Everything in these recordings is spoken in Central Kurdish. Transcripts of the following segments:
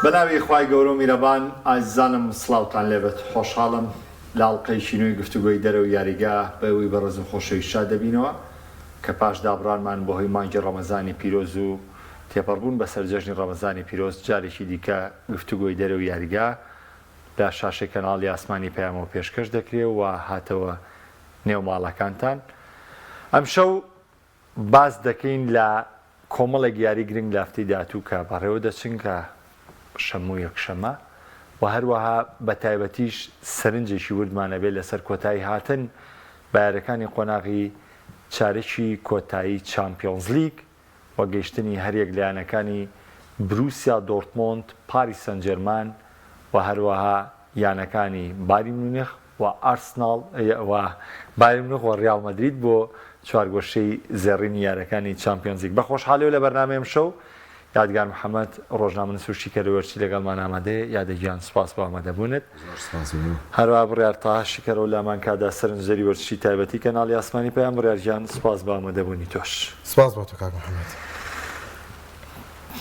بەناوی خوای گەورە و میرەبان ئازیزانم سڵاوتان لێبێت خۆشحاڵم لە ئەڵقەیەکی نوێی گفتوگۆی دەرەوە یاریگا بەوەی بەڕێز و خۆشەویستە دەبینەوە کە پاش دابڕانمان بۆ هۆی مانگی ڕەمەزانی پیرۆز و تێپەڕبوون بەسەر جەژنی ڕەمەزانی پیرۆز جارێکی دیکە گفتوگۆی دەرەوە یاریگا لە شاشەی کەناڵی ئاسمانی پەیامەوە پێشکەش دەکرێت و هاتەوە نێو ماڵەکانتان. ئەم شەو باز دەکەین لە کۆمەڵێک یاری گرنگ لە هەفتەی داهاتوو کە بەڕێوە دەچن کە شەموو یەکشەمە و هەروەها بە تایبەتیش سەرنجێکی وردمانە بێت لەسەر کۆتایی هاتن بە یاریەکانی قۆناغی چارەکی کۆتایی چامپیۆنز لیگ و گەیشتنی هەریەک لایەنەکانی بروسیا دۆرتمۆند، پاریس سەن جێرمان و هەروەها یانەکانی بایر مونیخ و ئارسناڵ و بایر مونیخ و ڕیال مەدرید بۆ چوارگۆشەی زێڕینی یاریەکانی چامپیۆنز لیگ. بە خۆشحاڵیەوە لە بەرنامەیەم شەو یادگار محەممەد ڕۆژنامە نووسوشی کەرەوەرچی لەگەڵمان ئامادەیە. یادەگیان سوپاس بۆ ئامادەبوونت. هەروە بڕیار تاهاشی کەرەوە لامان کادا سەرنجەری وەرزشی تایبەتی کەناڵی ئاسمانی پەیام. بڕیارگیان سوپاس بۆ ئامادەبوونی تۆش. سوپاس بۆ تۆ کاک محەممەد.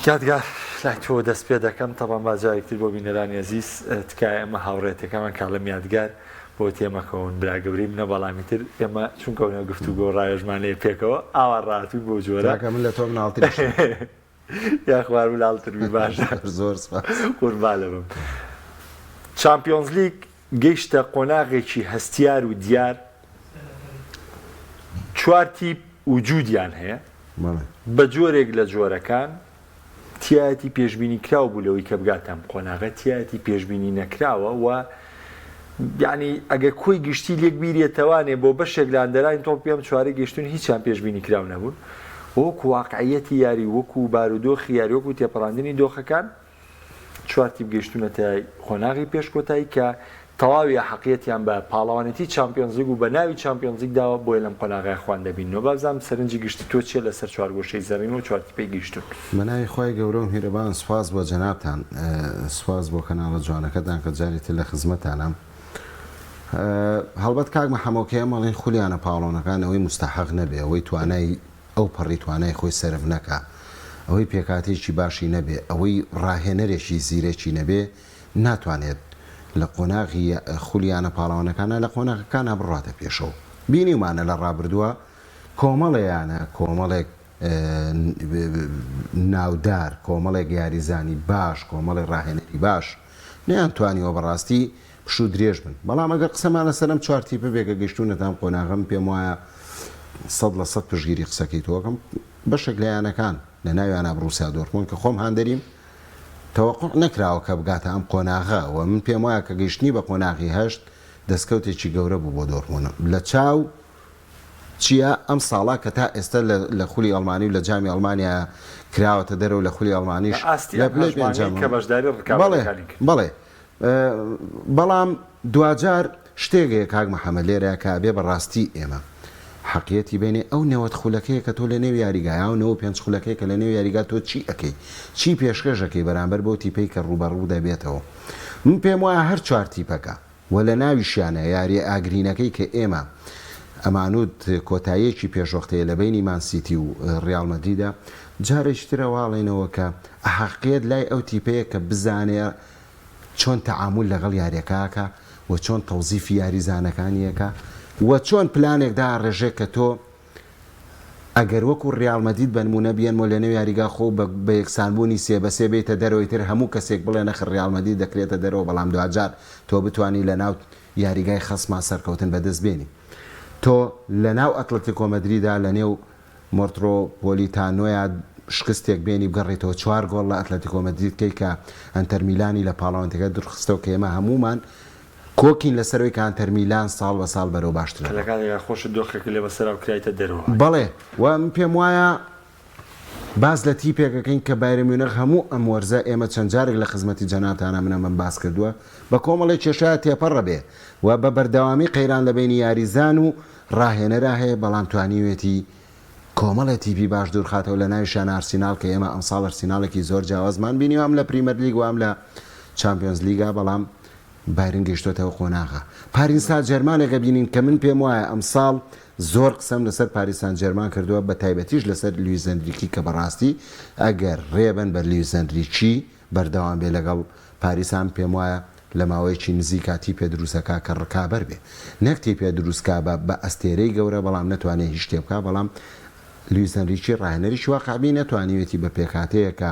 یادگار لای تۆ دەست پێ دەکەم تەبان باجایەکتر بۆ بینەرانی عەزیز تکایە ئەمە هاوڕێتەکەمان کاڵم یادگار بۆ تێمەکەون براگەوری منە بەڵامی تر ئێمە چونکەونە گفتوگۆ ڕایژمان لێ پێکەوە ئاوا ڕاتوی بۆ جۆرە من لە تۆ مناڵتر یاخوار و لاڵتربی باشە زۆر قوربان لەبم. چامپیۆنز لیگ گەیشتە قۆناغێکی هەستیار و دیار چوار تیپ وجودیان هەیە بە جۆرێک لە جۆرەکان تایەتی پێشبینی کراو بوو لەوەی کە بگاتەم قۆناغە تایەتی پێشبینی نەکراوە و یعنی ئەگە کۆی گشتی لێک بیرێتەوانێ بۆ بەشێک لە ئەندەرانی تۆپ پێم چوارەی گەشتون هیچیان پێشبینی کراو نەبوون وەکو واقعیەتی یاری وەکو بارودۆخی یاری وەکو تێپەڕاندنی دۆخەکان چوار تیپ گەشتونەتە قۆناغی پێشکۆتایی کە تەواوی حەقیەتیان بە پاڵەوانێتی چامپیۆنز لیگ و بە ناوی چامپیۆنز لیگ داوە بۆی لەم قۆناغای خوان دەبینەوە. بازام سەرنجی گشتی تۆ چیە لەسەر چوارگۆشەی زەڕین و چوار تیپەی گەشتون؟ بەناوی خوای گەورە و میهرەبان سوپاس بۆ جەنابتان، سوپاس بۆ کەناڵە جوانەکەتان کە جاری تر لە خزمەتانم. هەڵبەت کاک محەممەوکەیە مەڵین خولیانە پاڵۆنەکان ئەوەی مستحق نەبێ، ئەوەی توانای ئەو پەڕی توانای خۆی سەرف نەکە، ئەوەی پێکاتێکی باشی نەبێ، ئەوەی ڕاهێنەرێکی زیرەکی نەبێ ناتوانێت لە قۆناغی خولیانە پاڵاوانەکانە لە قۆناغەکانە بڕاتە پێشەوە. بینیمانە لە ڕابردووە کۆمەڵەیانە کۆمەڵێک ناودار، کۆمەڵێک یاریزانی باش، کۆمەڵی ڕاهێنەری باش نەیانتوانیەوە بەڕاستی پشوو درێژ بن. بەڵام ئەگەر قسەمانە سەرم چوار تیپە بێگە گەشتونەتان قۆناغم پێم وایە 100% پشگیری قسەکەی تۆکەم بەشێک لایەنەکان لە ناویانە بروسیا دۆرتمۆند کە خۆم هەندەریم تەوەقع نەکراوە کە بگاتە ئەم قۆناغە و من پێم وایە کە گەیشتنی بە قۆناغی هەشت دەستکەوتێکی گەورە بوو بۆ دۆرتمۆند. لە چاو چییە ئەم ساڵا کە تا ئێستا لە خولی ئەڵمانی و لە جامی ئەڵمانیا کراوەتە دەرەوە لە خولی ئەڵمانیش بەڵێ بەڵام دوجار شتێکەیە کاک محەممەد لێرە کە بێ بەڕاستی ئێمە حەقیەتی بینێ ئەو نێوەت خولەکەیە کە تۆ لە نێو یاریگایە و نەوە پێنج خولەکەی کە لە نێو یاریگا تۆ چی ئەەکەی چی پێشکەشەکەی بەرامبەر بۆ تیپەی کە ڕوبەڕوو دەبێتەوە. من پێم وایە هەر چوار تیپەکە و لە ناویشیانە یاری ئاگرینەکەی کە ئێمە ئەمانوت کۆتاییەکی پێشوەختەیە لە بینی مانسیتی و ڕیال مەدریدە جارێکترە واڵێنەوە کە ئەحەقیەت لای ئەو تیپەیە کە بزانێ چۆن تەعامل لەگەڵ یاریەکەکە و چۆن تەوزیفی یاریزانەکانیەکە و چۆن پلانێکدا ڕێژێک کە تۆ ئەگەر وەکو ڕیال مەدرید بنمونە بیانەوە لە نێو یاریگا خۆ بە یەکسانبوونی سێ بە سێ بێتە دەرەوەی تر هەموو کەسێک بڵێ نەخ ڕیال مەدرید دەکرێتە دەرەوە، بەڵام دوجار تۆ بتانی لە ناو یاریگای خەسما سەرکەوتن بەدەست بێنی. تۆ لە ناو ئەتلەتیکۆ مەدریدا لە نێو مۆرترۆپۆلیتانۆیە شکستێک بێنی بگەڕێتەوە 4 گۆڵ لە ئەتلەتیکۆ مەدرید کەی کە ئەنتەر میلانی لە پاڵاوانتەکە درخستەوە کە ئێمە هەمومان کۆکین لەسەرەوەی کە ئەنتەر میلان ساڵ بە ساڵ بەرەو باشتر خۆش دۆخێک لێ بەسەر کرایتە دەرەوە. بەڵێ و پێم وایە باز لە تیپێکەکەین کە بایر میونخ هەموو ئەم وەرزە ئێمە چەند جارێک لە خزمەتی جەنابتانە من باس کردووە بە کۆمەڵی کێشایە تێپەڕە بێ و بە بەردەوامی قەیران لە بینی یاریزان و ڕاهێنەرا هەیە، بەڵام توانیوێتی کۆمەڵە تیپی باش دوورخاتەوە لە ناویشان ئارسینال کە ئێمە ئەمساڵ ئەرسینالێکی زۆر جیاوازمان بینیوە ئەم لە پریمەر لیگ و ئەم لە چامپیۆنز لیگا، بەڵام بایرن گەیشتۆتەوە قۆناغە. پاریسا جەرمانێکە بینین کە من پێم وایە ئەمساڵ زۆر قسەم لەسەر پاریسان جەرمان کردووە بە تایبەتیش لەسەر لویز ئەنریکی کە بەڕاستی ئەگەر ڕێبن بە لویز ئەنریکی بەردەوام بێ لەگەڵ پاریسان پێم وایە لە ماوەیەکی نزیکاتی پێ دروستەکە کە ڕکابەر بێ نەکتی پێ دروستکە بە ئەستێرەی گەورە بەڵام نەتوانێت هیچ شتێ بکە بەڵام لویس ئەنریکی ڕاهێنەریی واقعبی نەتوانیوێتی بە پێکاتەیەکە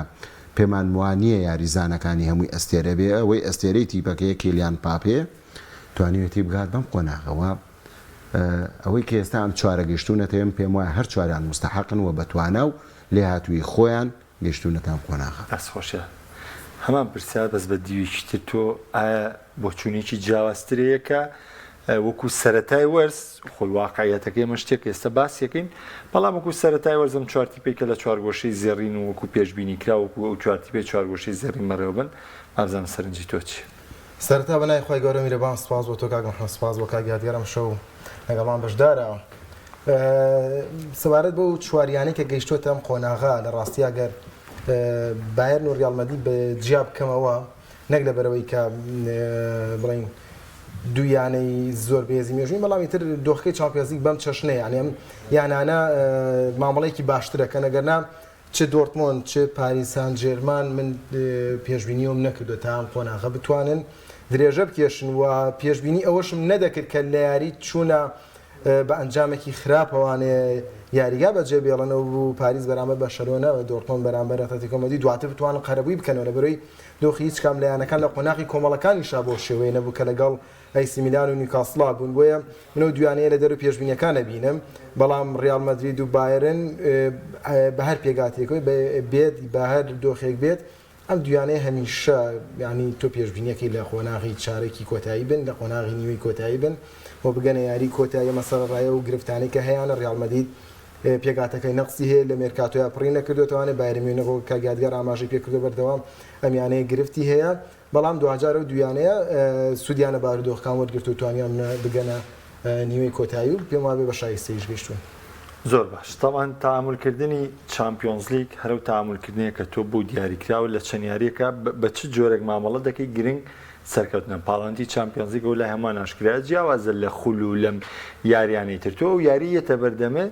پێمان وانە یاریزانەکانی هەمووی ئەستێرە بێ ئەوەی ئەستێرەی تیپەکەیە کیلیان پاپێ توانیوێتی بگات بەم قۆناغەوە ئەوەی کە ئێستا ئەم چوارە گەشتونەتەوەم پێم وایە هەر چواریان مستحقن و بەتوانە و لێ هاتووی خۆیان گەشتونەتان قۆناغە خۆشە هەمان پرسیار بەس بە دیویشی تر تۆ ئایا بۆ چوونێکی جیاوازترەیەکە وەکو سەرەتای وەرز خۆی واقعیەتەکەی ئێمە شتێک ئێستا باسیەکەین بەڵام وەکو سەرەتای وەرزم چوارتیپێکە لە چوارگۆشەی زێڕین و وەکو پێشبینی کرا وەکو ئەو چوارتیپێ چوارگۆشەی زێڕین مەڕێوە بن ئابزانە سەرنجی تۆ چی سەرەتا بەنای خۆی گەورە میرەبان سپاس بۆ تۆ کاک محەممەد سپاس بۆ کاک یادگارم شەو لەگەڵان بەشدارە سەبارەت بۆ چواریانەی کە گەیشتوتە ئەم قۆناغا لە ڕاستی ئەگەر بایرن و ڕیال مەدرید بە جیا بکەمەوە نەک لەبەرەوەی کە بڵین دویانەی زۆر بێزی مێژوین بەڵام ئیتر دۆخەکەی چامپیۆنز لیگ بەم چەشنەیە یعنی ئەم یانانە مامەڵەیەکی باشترە کە نەگەرنا چه دۆرتمۆند چه پاریس سان ژێرمان من پێشبینیۆم نەکردو تا ئەم قۆناغە بتوانن درێژە بکێشن و پێشبینی ئەوەشم نەدەکرد کە لە یاری چوونە بە ئەنجامێکی خراپەوانێ یاریگا بەجێ بێڵەنەوە و پاریس بەرامبەر بە شەرۆنە و دۆرتمۆند بەرامبەر ئەتلتیکۆ مەدرید دواتر بتوانن قەرەبووی بکەنەوە لەبەرەوەی دۆخی هیچ کام لایەنەکان لە قۆناغی کۆمەڵەکانیشا بۆ شێوەیە نەبوو کە لەگەڵ ئەیسی میلان و نیوکاسڵا بوون بۆیە منەوە دوانەیە لە دەرو پێشبینیەکانە بینم بەڵام ڕیال مەدرید و بایرن بە هەر پێگاتێکەوەی بێت بە هەر دۆخێک بێت ئەم دوانەیە هەمیشە ینی تۆ پێشبینیەکەی لە قۆناغی چارێکی کۆتایی بن لە قۆناغی نیوەی کۆتایی بن بۆ بگەنە یاری کۆتایی مەسەڵ ڕایە و گرفتانەی کە هەیەە ڕیال مەدرید پێگاتەکەی نەقسی هەیە لە مێرکاتۆیە پڕی نەکردوێتوانێت بایرن میونخ کە یادگار ئاماژەی پێکردو بەردەوام ئەمیانەیە گرفتی هەیە بەڵام دوجار و دویانەیە سوودیانە بارودۆخەکان وەرگرت و توانیان بگەنە نیوەی کۆتایی و پێم وابێ بە شایستەیش گەیشتوون زۆر باش تاوان تامولکردنی چامپیۆنز لیگ هەرو تامولکردنیە کە تۆ بۆ دیاریکراوە لە چەند یاریەکە بە چ جۆرێک مامەڵە دەکەی گرنگ سەرکەوتنە پاڵەندی چامپیۆنز لیگ و لە هەمان ئاشکرا جیاوازە لە خول و لەم یاریانەی تر تۆ و یاریەتە بەردەمێ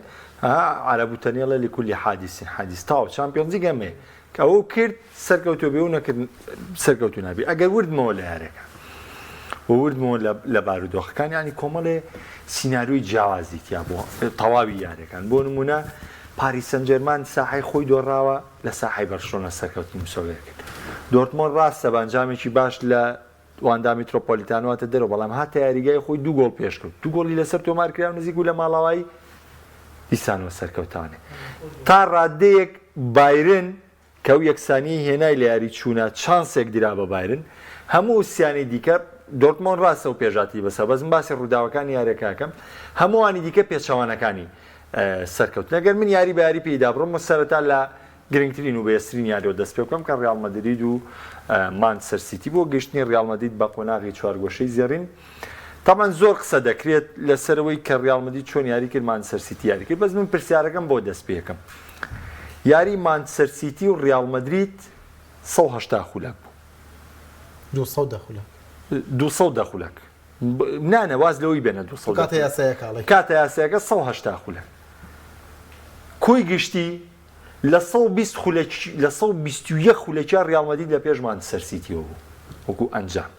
عربوتەنیڵە لكل حادث حادث تاو چامپیۆنز لیگ ئەمێ کە ئەو کرد سەرکەوتۆ بێ و نەکرد سەرکەوتو نابی ئەگەر وردمەوە لە یارێکە وردمەوە لە بارودۆخەکان ینی کۆمەڵێ سیناریۆی جیاوازی تیا بۆ تەواوی یارەکان بۆ نمونە پاریس سەن ژێرمان ساحەی خۆی دۆڕاوە لە ساحەی بەرشلۆنە سەرکەوتنی مساویە کرد دۆرتمۆند ڕاستە بەنجامێکی باش لە واندا میترۆپۆلیتانەوەتە دەرەوە بەڵام هاتە یاریگای خۆی دوو گۆڵ پێش کرد دوو گۆڵی لەسەر تۆمارکراو نزیک و لە ماڵاوایی دیسانەوە سەرکەوتانێ تا ڕادەیەک بایرن کە ئەو یەکسانی هێنای لە یاری چوونە چانسێک درا بە بایرن هەموو سیانی دیکە دۆرتمۆند ڕاستە و پێژاتی بەسە بەزم باسی ڕووداوەکانی یاریەکەکەم هەمووانی دیکە پێچەوانەکانی سەرکەوت نەگەر من یاری بە یاری پێدا بڕۆم و سەرەتا لە گرنگترین و بەێسترین یاریەوە دەست پێ بکەم کە ڕیال مەدرید و مانچستەر سیتی بۆ گەشتنی ڕیال مەدرید بە قۆناغی چوارگۆشەی زێڕین تامان زۆر قسە دەکرێت لەسەرەوەی کە ڕیال مەدرید چۆن یاری کرد مانچستەر سیتی یاری کرد بەس من پرسیارەکەم بۆ دەست پێکەم یاری مانچستەر سیتی و ڕیال مەدرید 180 خولەک بوو 200 دەخولەک نانە واز لەوەی بێنە 200 کاتە یاسایەکە 180 خولەک کۆی گشتی لە 121 خولەکیان ڕیال مەدرید لە پێش مانچستەر سیتیەوە بوو وەکو ئەنجام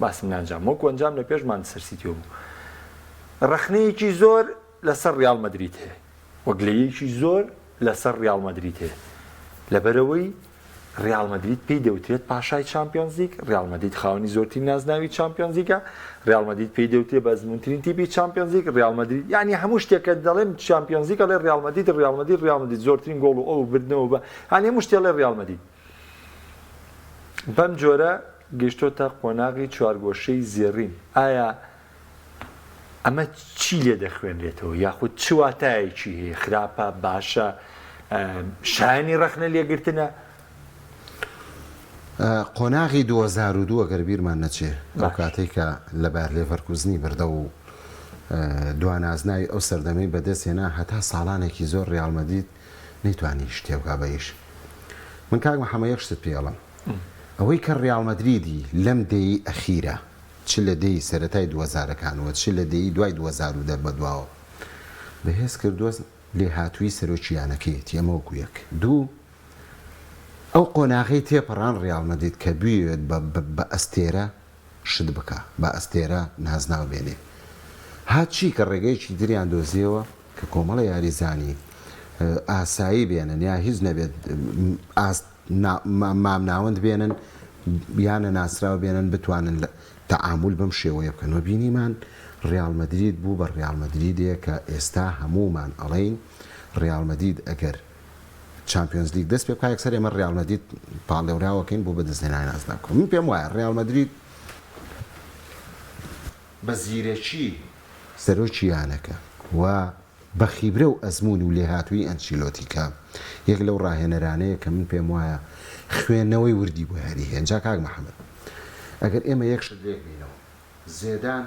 باسم نانجام وەکو ئەنجام لە پێش مانچستەر سیتیەوە بوو ڕەخنەیەکی زۆر لەسەر ڕیال مەدرید هەیە وەگلەیەکی زۆر لەسەر ڕیال مەدرید هەیە لەبەرەوەی ڕیال مەدرید پێی دەوترێت پاشای چامپیۆنز لیگ ڕیال مەدرید خاوەنی زۆرترین نازناوی چامپیۆنز لیگە ڕیال مەدرید پێی دەوترێت بە ئەزموونترین تیپی چامپیۆنز لیگ ڕیال مەدرید یعنی هەموو شتێکە دەڵێن چامپیۆنز لیگ ئەڵێ ڕیال مەدرید زۆرترین گۆڵ و ئەو بردنەوە بە هەنی هەموو شتێ لێ ڕیال مەدرید بەم جۆرە گەیشتۆتە قۆناغی چوارگۆشەی زێڕین ئایا ئەمە چی لێ دەخوێنرێتەوە یاخود چ واتایەکی هەیە خراپە باشە شایانی ڕەخنە لێگرتنە قۆناغی 2002 گەر بیرمان نەچێ ئەو کاتێک کە لە بار لێڤەرکوزنی بردە و دوانازناوی ئەو سەردەمەی بەدەستێنا هەتا ساڵانێکی زۆر ڕیال مەدرید نەیتوانی شتێ بکا بەیش من کاک محەممەد یەک شت پێڵم ئەوەی کە ڕیال مەدریدی لەم دەی ئەخیرە چ لە دەی سەرەتای 2000ەکانەوە چ لە دەی دوای 2010 بەدواوە بەهێز کردووە لێ هاتووی سەرۆکییانەکەیەتی ئەمە وەکو یەک دوو ئەو قۆناغی تێپەڕان ڕیال مەدرید کە بوێت بە ئەستێرە شت بکە بە ئەستێرە نازناو بێنێ هاچی کە ڕێگەیەکی دریان دۆزیەوە کە کۆمەڵە یاریزانی ئاسایی بێنن یا هیچ نەبێت مامناوەند بێنن یانە ناسراوە بێنن بتوانن تەعامل بەم شێوەیە بکەنەوە بینیمان ڕیال مەدرید بوو بە ڕیال مەدریدێک کە ئێستا هەمومان ئەڵێین ڕیال مەدرید ئەگەر چامپیۆنز لیگ دەست پێ بکە یەکسەر ئێمە ڕیال مەدرید پاڵێوراوەکەین بۆ بەدەستهێنانی نازناو بکەن من پێم وایە ڕیال مەدرید بە زیرەکی سەرۆکیانەکە و بە خیبرە و ئەزمون و لێهاتووی ئەنچیلۆتیکە یەک لەو ڕاهێنەرانەیە کە من پێم وایە خوێندنەوەی وردی بۆ هەری هێنجا کاک محەممەد ئەگەر ئێمە یەک شت لێک بینەوە زێدان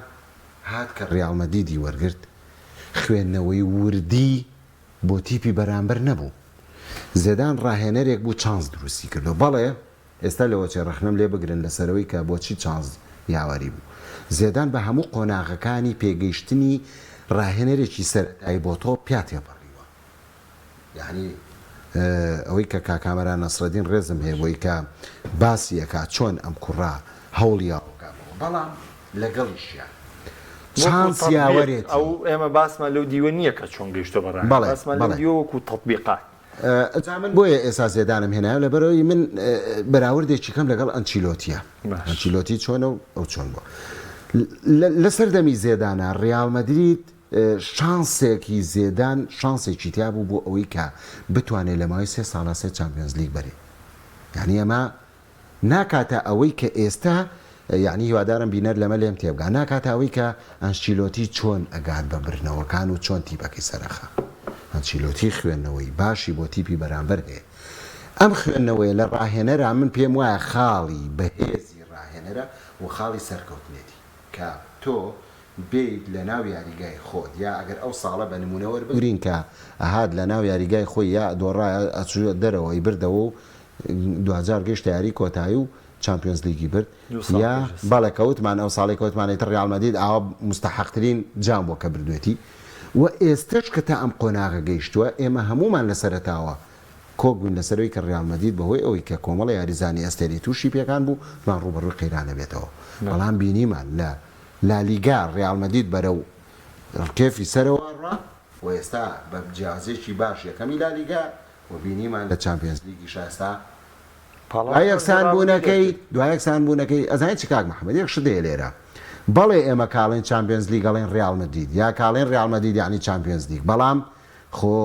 هات کە ڕیال مەدریدی وەرگرت خوێندنەوەی وردی بۆ تیپی بەرامبەر نەبوو زێدان ڕاهێنەرێک بوو چانس دروستی کردو بەڵێ ئێستا لەوە چێ ڕەخنەم لێ بگرن لەسەرەوەی کە بۆچی چانس یاوەری بوو زێدان بە هەموو قۆناغەکانی پێگەیشتنی ڕاهێنەرێکی سەرەتایی بۆ تۆ پیا تێپەڕیوە یعنی ئەوەی کە کاکامەران نەسرەدین ڕێزم هەیە بۆی کە باسیەکە چۆن ئەم کوڕا هەوڵیا بەڵام لەگەڵیشیان چانس یاوەرێت ئەو ئێمە باسمان لەو دیوە نییە کە چۆن گەیشتە بەڕای باسمان لەو دیوەوەکو تەطبیقات من بۆیە ئێستا زێدانم هێنایە لەبەرەوەی من بەراوردێکی کەم لەگەڵ ئەنچیلۆتیە ئەنچیلۆتی چۆنە و ئەو چۆن بووە لەسەر دەمی زێدانە ڕیال مەدرید شانسێکی زێدان شانسێکی تیا بوو بۆ ئەوەی کە بتوانێت لە ماوەی 3 ساڵە 3 چامپیۆنز لیگ بەرێ یعنی ئەمە ناکاتە ئەوەی کە ئێستا یعنی هیوادارم بینەر لەمە لێم تێبگا ناکاتە ئەوەی کە ئەنچیلۆتی چۆن ئەگات بە برنەوەکان و چۆن تیپەکەی سەرەخە ئەنچیلۆتی خوێندنەوەی باشی بۆ تیپی بەرامبەر هەیە ئەم خوێندنەوەی لە ڕاهێنەرە من پێم وایە خاڵی بەهێزی ڕاهێنەرە و خاڵی سەرکەوتنێتی کە تۆ بیت لە ناو یاریگای خۆت یا ئەگەر ئەو ساڵە بە نمونەوە بگرین کە ئەهات لە ناو یاریگای خۆی یا دۆڕای ئەچووە دەرەوەی بردەوە و 2000 گەشتە یاری کۆتایی و چامپیۆنز لیگی برد یا باڵێکەوتمان ئەو ساڵی کەوتمانێتە ڕیال مەدرید ئاوا مستحقترین جام بۆ کە بردوێتی و ئێستش کە تا ئەم قۆناغە گەیشتووە ئێمە هەمومان لەسەرەتاوە کۆبوون لەسەرەوەی کە ڕیال مەدرید بەهۆی ئەوەی کە کۆمەڵە یاریزانی ئەستێری تووشی پێکان بوو مان ڕوبەڕووی قەیرانە بێتەوە بەڵام بینیمان لە لالیگا ڕیال مەدرید بەرەو کێفی سەرەوە ڕا و ئێستا بە جیازێکی باش یەکەمی لالیگا و بینیمان لە چامپیۆنز لیگی شاستا یەکسان بوونەکەی ئەزانیت چ کاک محەممەد یەک شت هەیە لێرە بەڵێ ئێمە کاڵێن چامپیۆنز لیگ ئەڵێن ڕیال مەدرید یا کاڵێن ڕیال مەدرید یعنی چامپیۆنز لیگ بەڵام خۆ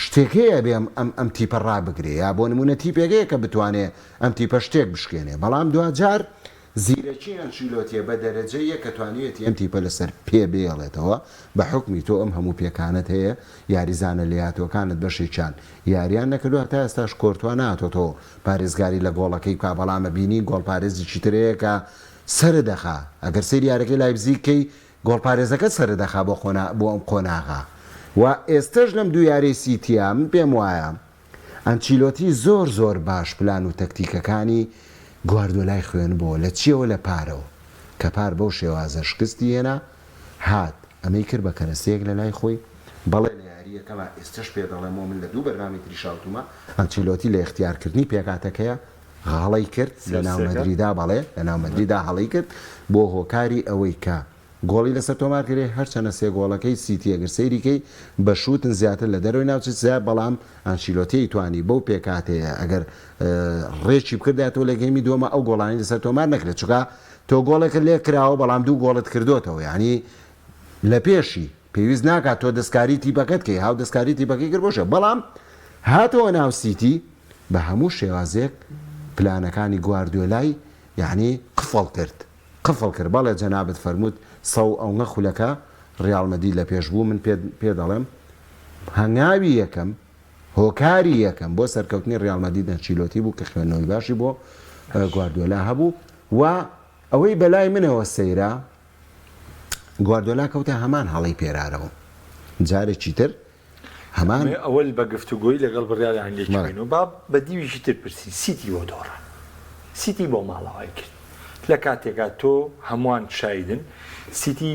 شتێکەیە بێم ئەم تیپە ڕابگرێ یا بۆ نمونە تیپێکەیە کە بتوانێت ئەم تیپە شتێک بشکێنێ بەڵام دوجار زیرەکی ئەنچیلۆتیە بە دەرەجەیە کە توانێتی ئەم تیپە لەسەر پێ بێڵێتەوە بە حکمی تۆ ئەم هەموو پێکانت هەیە یاریزانە لێهاتوەکانت بەشێکیان یاریان نەکردووە تا ئێستاش کۆرتووە ناتۆ پارێزگاری لە گۆڵەکەی کا بەڵامە بینی گۆڵپارێزی ترەیە کە سەردەخا ئەگەر سەیری یارەکەی لایبزیکەی گۆڵپارێزەکە سەردەخا بۆ ئەم قۆناغا و ئێستش لەم دوو یاری سیتیا من پێم وایە ئەنچیلۆتی زۆر باش پلان و تەکتیکەکانی گواردۆلای خوێن بۆ لە چیەوە لە پارەوە کە پار بەو شێوازە شکستی هێنا هات ئەمەی کرد بە کەرەسەیەک لە لای خۆی بەڵێ لە یاریەکەمە ئێستش پێ دەڵێمەوە من لە دوو بەرنامی تری شاوتومە ئەنچیلۆتی لە اختیارکردنی پێکاتەکەیە هەڵەی کرد لە ناو مەدریدا بەڵێ لە ناو مەدریدا هەڵەی کرد بۆ هۆکاری ئەوەی کە گۆڵی لەسەر تۆمار کرێ هەرچەنە سێ گۆڵەکەی سیتی ئەگەر سەیریکەی بە شوتن زیاتر لە دەروی ناوچێت زیاد بەڵام ئەنچیلۆتی توانی بەو پێکاتەیە ئەگەر ڕێکی بکردێتەوە لە گەیمی دووەمە ئەو گۆڵانی لەسەر تۆمار نەکرێت چکە تۆ گۆڵێکە لێ کراوە بەڵام دوو گۆڵت کردوتەوە یعنی لە پێشی پێویست ناکات تۆ دەستکاری تیپەکەت کەی هاو دەستکاری تیپەکەی کرد بۆشە بەڵام هاتەوە ناو سیتی بە هەموو شێوازێک پلانەکانی گواردیۆلای یعنی قفڵ کرد بەڵێ جەنابەت فەرمووت سەو ئەوە خولەکە ڕیال مەدرید لە پێش بوو من پێ دەڵێم هەنگاوی یەکەم هۆکاری یەکەم بۆ سەرکەوتنی ڕیال مەدرید ئەنچیلۆتی بوو کە خوێندنەوەی باشی بۆ گواردیۆلا هەبوو و ئەوەی بەلای منەوە سەیرا گواردیۆلا کەوتە هەمان هەڵی پێرارەوە جارێکی تر هەمان ئەوەل بە گفتوگۆی لەگەڵ بڕیال هەنگێکین و با بە دیویشی تر پرسی سیتی بۆ دۆڕە سیتی بۆ ماڵەوەی کرد لە کاتێکا تۆ هەمووان شایدن سیتی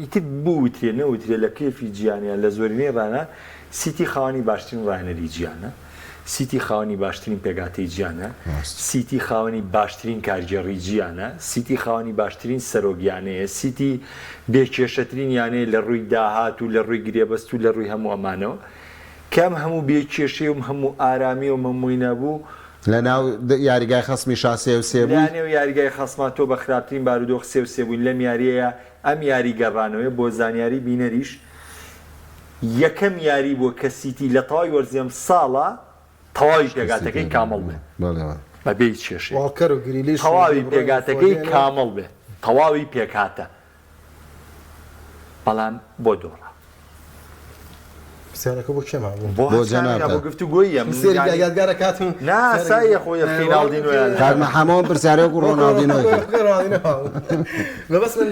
ئیتر بووترێ نەوترێ لە کێفی گیانیان لە زۆرینەی ڕانە سیتی خاوەنی باشترین ڕاهێنەری گیانە سیتی خاوەنی باشترین پێگاتەی گیانە، سیتی خاوەنی باشترین کارگێڕی گیانە، سیتی خاوەنی باشترین سەرۆگیانەیە، سیتی بێکێشەترین یانەیە لە ڕووی داهات و لە ڕووی گرێبەست و لە ڕووی هەموو ئەمانەوە کەم هەموو بێکێشەی و هەموو ئارامی و هەمووی نەبوو لە ناو یاریگای خەسمی شاسێ و سێبوو لانێ و یاریگای خەسما تۆ بە خراپترین بارودۆخ سێ و سێبووین لەم یاریەیە ئەم یاری گەڕانەوەی بۆ زانیاری بینەریش یەکەم یاری بۆ کە سیتی لە تەواوی وەرزێم ساڵە تەواوی پێگاتەکەی کامەڵ بێ بە بێ کێشێ تەواوی پێگاتەکەی کامەڵ بێ تەواوی پێکاتە بەڵام بۆ دۆڕە پرسیارەکە بۆ کێما بۆ جەنابە بۆ گفتوگۆیە یادگارە کاتم ناسایە خۆی فیناڵدینۆیان کارمە هەموو پرسیارێک و ڕۆناڵدینۆی بەبەست من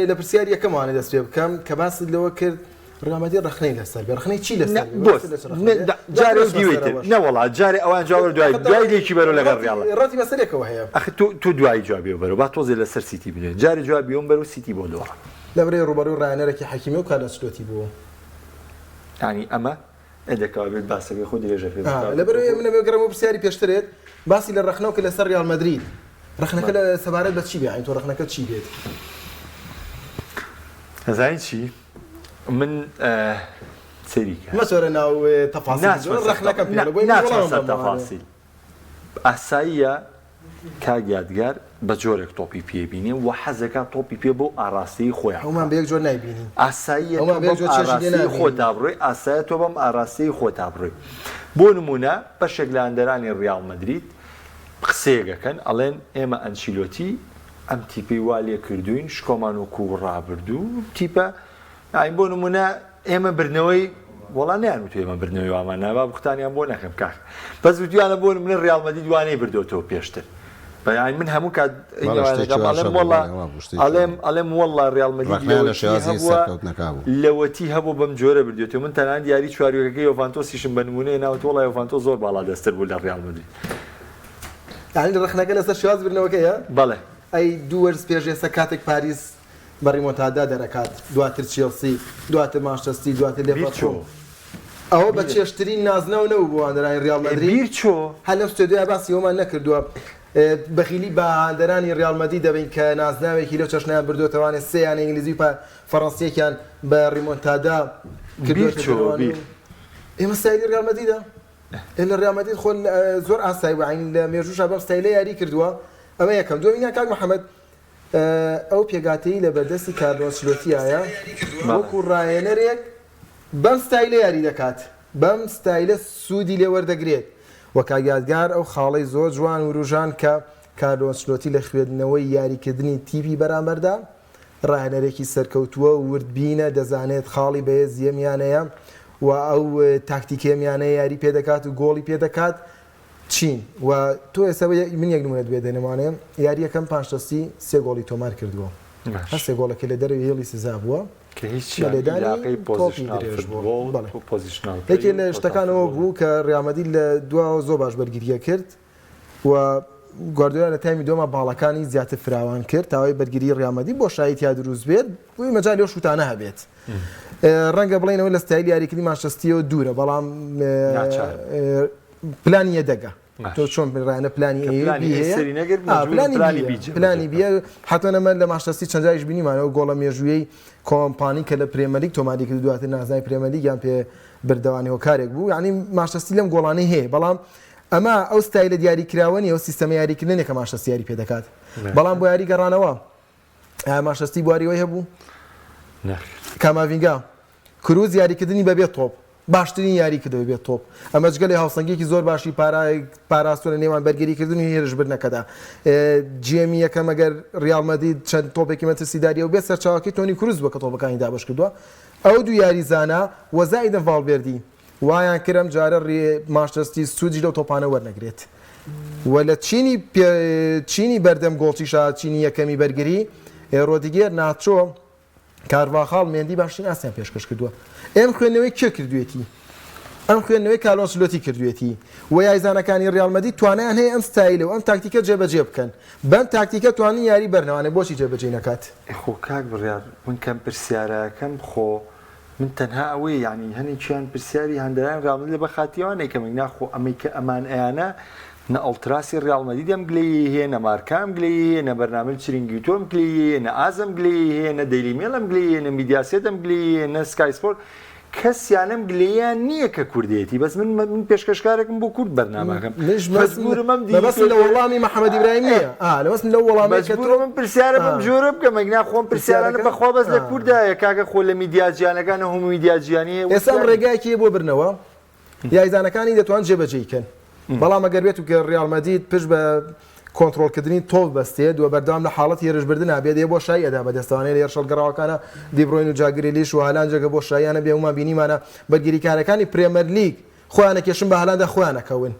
لە پرسیار یەکەمانە دەست پێ بکەم کە باسی لەوە کرد ڕامەدی ڕخنەی لەسەر بێ ڕخنەی چی لەسەر جارێ دیوێتێ نەوەڵا جارێ ئەوان جواب دوای لێکی بەرەو لەگەڵ ڕیاڵە ڕاتی مەسەرێکەوە هەیە ئەخ تو دوای جوابی بەرەوە با تۆزێ لەسەر سیتی بنێن جارێ جوابیەوەم بەرەو سیتی بۆ دۆڕە لەبەرەی ڕوبەڕووی ڕایەنەرێکی حەکیمی و کالەسلۆتی بوو ینی ئەمە ئەدەکەوە بێت باسەکەی خۆ درێژە پێ لەبەرەوەی منە گەڕم و پرسیاری پێشترێت باسی لە ڕخنەوە کە لەسەر ڕیال مەدرید ڕخنەکە لە سەبارەت بە چی بێ ئاین تۆ ڕخنەکە چی بێت هەزانی چی من سەریکە مەسۆرە ناو تەفاسیل ناچسەر تەفاسیل ئاساییە کاگیادگار بە جۆرێک تۆپی پێبینی و حەزەکە تۆپی پێ بۆ ئاراستی خۆیان هەمان بە یەک جۆر نایبینی ئاساییە خۆتا بڕۆی ئاسایە تۆ بەم ئاراستی خۆتا بڕۆی بۆ نمونە بەشێک لە ئەندەرانی ڕیاڵ مەدرید قسەیەکەکەن ئەڵێن ئێمە ئەنچیلۆتی ئەم تیپی وا لێ کردوین شکۆمان وەکو ڕابردوو تیپە بۆ نمونە ئێمە برنەوەی وەڵا نیانوت ئێمە برنەوەی وامان نابا بختانیان بۆ نەکەم کاک بەس وتیانە بۆ نمونە ڕیاڵ مەدرید دوانەی بردوێتەوە پێشتر بەیان من هەموو کات ئەڵێم وەڵا ڕیاڵ مەدرید لەوەتی هەبوو بەم جۆرە بردوێتەوە من تەنان دیاری چواروەکەی یۆڤانتۆسیشم بە نمونەیە ناوت وەڵا یۆڤانتۆ زۆر باڵا دەستتر بوو لە ڕیاڵ مەدرید یعنی ڕخنەکە لەسەر شواز برنەوەکەیە بەڵێ ئەی دوو وەرز پێشێستا کاتێک پاریس بە ڕیمۆنتادا دەرەکات دواتر چێلسی دواتر مانچەستەر دواتر لێڤەرپوڵ ئەوە بە چێشترین نازنەوە نەبوو بۆ ئەندەرانی ڕیاڵ مەدرید هەر لەم ستۆدیۆیە باسی ئەومان نەکردووە بەخیلی بە ئەندەرانی ڕیاڵ مەدرید دەبین کە نازناوێکی لەو چەشنیان بردوێتەوانێ سێیان ئینگلیزی و فەڕەنسیەکیان بە ڕیمۆنتادا کردوێتەوە ئێمە ستایلی ڕیاڵ مەدریدە لە ڕیاڵ مەدرید خۆ زۆر ئاسایی بوو عین لە مێژووشا بەم ستایلە یاری کردووە ئەمە یەکەم دومینیان کاک محەممەد ئەو پێگاتەی لە بەردەستی کارلۆ ئەنچلۆتیایە وەکو ڕایەنەرێک بەم ستایلە یاری دەکات بەم ستایلە سوودی لێ وەردەگرێت وەکا یادگار ئەو خاڵەی زۆر جوان و ڕوژان کە کارلۆ ئەنچلۆتی لە خوێندنەوەی یاریکردنی تیپی بەرامبەردا ڕایەنەرێکی سەرکەوتووە و وردبینە دەزانێت خاڵی بەهێز یەمیانەیە و ئەو تاکتیکێمیانەیە یاری پێدەکات و گۆڵی پێدەکات چین و تۆ ئێستا من یەک نمونە دوێ دێنەمانێ یاریەکەم پانشتەستی سێ گۆڵی تۆمار کردووە هەر سێ گۆڵەکە لە دەرەوەی هێڵی سزا بووە یەکێ لە شتەکانەوە بوو کە ڕیاڵ مەدرید لە دواوە زۆر باش بەرگریە کرد و گواردیۆلا لە تایمی دۆمە باڵەکانی زیاتر فراوان کرد تاوای بەرگری ڕیاڵ مەدرید بۆ شایەتیا دروست بێت بۆی مەجای لەو شوتانە هەبێت ڕەنگە بڵێنەوە لە ستایلی یاریکردنی مانچەستەرەوە دوورە بەڵام پلانی یەدەگە تۆ چۆن ڕایەنە پلانی پلانی بیە حتەنەمە لە مانچەستەر چەندجاریش بینیمانەوە گۆڵە مێژوویەی کۆمپانی کە لە پرێمەلیگ تۆماری کرد دواتر نازنای پرێمەلیگ یان پێ بردەوانی هۆکارێک بوو یعنی مانچەستەر لەم گۆڵانەی هەیە بەڵام ئەمە ئەو ستایلە دیاریکراوەنی ئەو سیستەمە یاریکردنێکە مانچەستەر یاری پێ دەکات بەڵام بۆ یاری گەڕانەوە مانچەستەر بواریەوەی هەبوو کاماڤینگا کروز یاریکردنی بەبێت تۆپ باشترین یاری کردەوە بێت تۆپ ئەمە جگەلی هاوسەنگێکی زۆر باشی پاراستۆ لە نێوان بەرگریکردنی هێرش بردنەکەدا جێمی یەکەم ئەگەر ڕیاڵ مەدرید چەند تۆپێکی مەترسیداریە و بێت سەرچاوەکەی تۆنی کروز بووە کە تۆپەکانی دابش کردووە ئەو دوو یاریزانە وەزایدن ڤالڤێردی وایان کردم جارە مانچەستەر سوودی لەو تۆپانە وەرنەگرێت و لە چینی بەردەم گۆڵچیشا چینی یەکەمی بەرگری ڕۆدیگێر ناچۆ کارڤاخاڵ مێندی باشترین ئاسیان پێشکەش کردووە ئێم خوێندنەوەی کێ کردوێتی ئەم خوێندنەوەی کارلۆ ئەنچلۆتی کردوێتی و یاریزانەکانی ڕیاڵ مەدرید توانیان هەیە ئەم ستایلە و ئەم تاکتیکە جێبەجێ بکەن بەم تاکتیکە توانی یاری بەرنەوانێ بۆچی جێبەجێ نەکات خۆ کاک بڕیار من کەم پرسیارەکەم خۆ من تەنها ئەوەی ینی هەنێکیان پرسیاری هەندەران ڕامەدی لە بەخاتیوانێک کە مەگنا خۆ ئەمەی کە ئەمان ئەیانە نە ئەڵتراسی ڕالمەدی دەم گلەیی هەیە نە مارکام گلەیی هەیە نە بەرنامە چرینگی تۆم گلەیی هەیە نە ئازم گلەیی هەیە نە دەیلی مێڵم گلەیی هەیە نە میدیاسێتم گلەیی هەیە نە سکای سپۆرت کەسیانم گلەیان نییە کە کوردێتی بەس من پێشکەشکارێکم بۆ کورد بەرنامەکەم بەس لە وەڵامی محەممەد ئیبراهیم نییە لەوەست لەو وەڵامی من پرسیارە بەم جۆرە بکە مەگنا خۆم پرسیارانە بەخوا بەس لە کووردایە کاکە خۆ لە میدیاجییانەکانە هەموو میدیاجییانی ئێستا ڕێگایکی بۆ برنەوە یاریزانەکانی دەتوان جێبەجێیکەن بەڵام ئەگەر بێت و کە ڕیال مەدرید پشت بە کۆنتترۆلکردنی تۆڵ بەستێت و بەردەوام لە حاڵەت هێرشبردن نابێت بۆ شای ئەدا بەدەستوانێت لە هێرشەڵگەڕاوەکانە دیبڕۆین و جاگریلیش و هەلانجەگە بۆ شایانە بێومان بینیمانە بەرگریکارەکانی پرێمەر لیگ خۆیانە کێشم بە هەلاندا خۆیانەکەون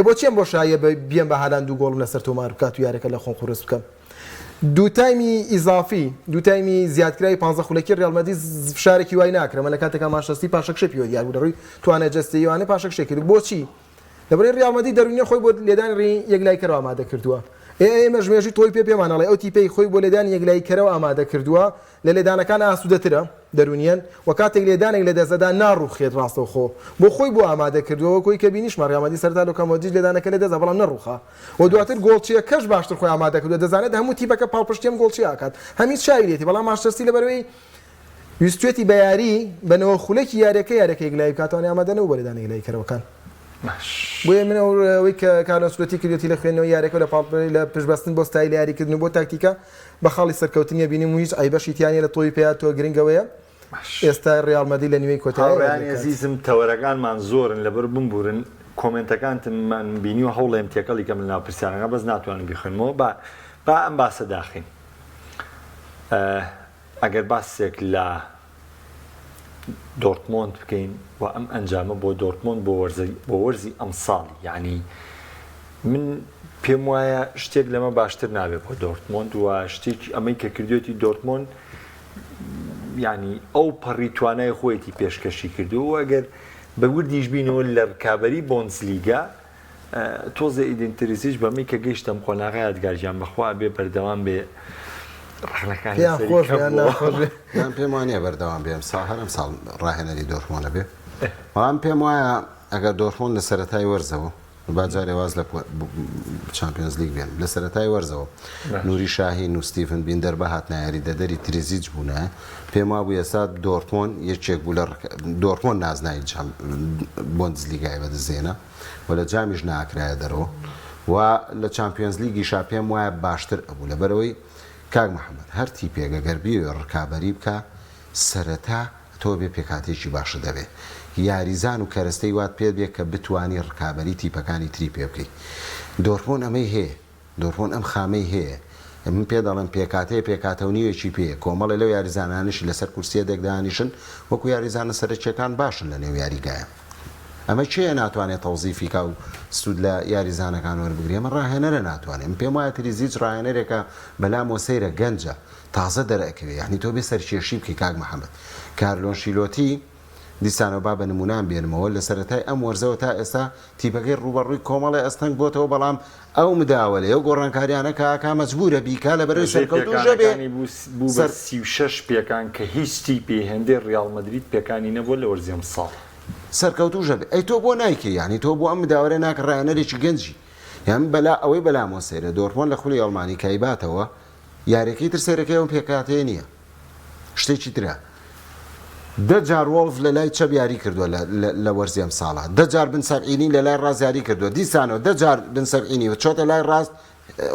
بۆ چێم بۆ شایە بیان بە هەلان دوو گۆڵم لەسەر تۆمار بکات و یارەکە لە خۆم قورس بکەم دوو تایمی ئیزافی دوو تایمی زیادکرای 15 خولەکی ڕیال مەدرید فشارێکی وای ناکرێمە لە کاتێکا مانچستەر پاشەکشە پێوە دیار بوو ڕووی توانێت جەستەیوانە پاشەکشە کرد بۆچی لەبەرەی ڕیال مەدرید دەرونیە خۆی بۆ لێدانی یەکلایکەرەوە ئامادە کردووە ئێمە ژمێژی تۆی پێمانەڵێ ئەو تیپەی خۆی بۆ لێدانی یەکلایکەرەوە ئامادە کردووە لە لێدانەکان ئاسوودەترە دەرونیان و کاتێک لێدانێک لە دەستەدا ناڕوخێت ڕاستەوخۆ بۆ خۆی بۆ ئامادە کردووە کۆی کە بینیشمان ڕیال مەدرید سەرتا لۆکۆمۆتیڤ لێدانەکە لێ دەزە بەڵام نەڕوخا و دواتر گۆڵچیە کەش باشتر خۆی ئامادە کردووە دەزانێت هەموو تیپەکە پاڵپشتیم گۆڵچی ئاکات هەمیت شاویلێتی بەڵام مانچستەر لەبەرەوەی ویستوێتی بە یاری بنەوە خولەکی یارەکە یەکلای بکاتوانێ ئامادە نەبوو بە لێدانی یەکلایکەرەوەکان بۆیە منەوەی کە کارلۆسلۆتی کردوێتی لە خوێندنەوە یارێکە لە پاڵپەری لە پشتبەستن بۆ ستایل یاریکردن و بۆ تاکتیکە بە خاڵی سەرکەوتنیە بینیم و هیچ ئایبەشیتیانە لە تۆی پێیا تۆ گرنگەوەیە ئێستا ڕیال مەدرید لە نیوەی کۆتایی عزیزم تەوەرەکانمان زۆرن لەبەر بمبورن کۆمنتەکانتمان بینی و هەوڵێم تێکەڵی کەم لە ناو پرسیارەکە بەس ناتوانم بیخوێنمەوە با ئەم باسە داخین ئەگەر باسێک لە دۆرتمۆند بکەین و ئەم ئەنجامە بۆ دۆرتمۆند بۆ وەرزی ئەم ساڵی یعنی من پێم وایە شتێک لەمە باشتر نابێت بۆ دۆرتمۆند و شتێکی ئەمەی کە کردوێتی دۆرتمۆند ینی ئەو پەڕی توانای خۆیەتی پێشکەشی کردو و ئەگەر بە وردیش بینەوە لە ڕکابەری بۆنسلیگا تۆزە ئیدنتریزیش بەمەی کە گەیشتم قۆناغا یادگارژیان بەخوا بێ بەردەوام بێ من پێم وانە بەردەوام بێم هەرم ساڵ ڕاهێنەری دۆرتمۆنە بێ بەڵام پێم وایە ئەگەر دۆرتمۆند لە سەرەتای وەرزەوە باجارێ واز لە چامپیۆنز لیگ بێن لە سەرەتای وەرزەوە نوری شاهین و ستیفن بیندەر بە هاتنە یاریدەدەری تریزیج بوونە پێم وا بوو ئێستا دۆرتمۆند یەکێک بوو لە دۆرتمۆند نازنایی بۆندزلیگای بەدەستێنە و لە جامیش ناکرایە دەرەوە و لە چامپیۆنز لیگیشا پێم وایە باشتر ئەبوو لەبەرەوەی کاک محەممەد هەر تیپێک ئەگەر بیوێ ڕکابەری بکە سەرەتا تۆ بێ پێکاتێکی باشە دەبێ یاریزان و کەرەستەی وات پێ بێت کە بتوانی ڕکابەری تیپەکانی تری پێ بکەیت دۆرتمۆند ئەمەی هەیە دۆرتمۆند ئەم خامەی هەیە من پێ دەڵم پێکاتەوەنیوێکی پێ کۆمەڵی لەو یاریزانانیش لەسەر کورسیە دەگدانیشن وەکو یاریزانە سەرچەکان باشن لە نێو یاریگایە ئەمە چێ ناتوانێت تەوزیفیکا و سوود لە یاریزانەکان وەربگری ئەمە ڕاهێنەرە ناتوانێت پێم وایە تریزیج ڕاهێنەرێکە بەلام وەسەیرە گەنجە تازە دەرەکەوێ یعنی تۆ بێ سەرکێشی بکەی کاک محەممەد کارلۆنشیلۆتی دیسانەوە با بە نمونان بێنمەوە لە سەرەتای ئەم وەرزەوە تا ئێستا تیپەکەی ڕوبەڕووی کۆمەڵی ئەستەنگ بۆتەوە بەڵام ئەو مداوە لە ئەو گۆڕانکاریانە کاکا مەجبورە بیکا لە بەرەوەی سەرکەوتوژە بێ 36 پێکان کە هیچ تیپی هێندەی ڕیال مەدرید پێکانی نەبووە لە وەرزی ئەم ساڵ سەرکەوتوژە بێ ئەی تۆ بۆ نایکە یعنی تۆ بۆ ئەم مداوەرە ناکە ڕایەنەرێکی گەنجی یان بەلا ئەوەی بەلامۆ سەیرە دۆرتمۆند لە خولی ئەڵمانی کایباتەوە یارێکی تر سەرەکەی ئەوم پێکاتێ نییە شتێکی ترە دەجار وڵف لە لای چەپ یاری کردووە لە وەرزی ئەم ساڵە دەجار بن سەرعینی لە لای ڕاست یاری کردووە دیسانەوە دەجار بن سەرعینی و چۆتە لای ڕاست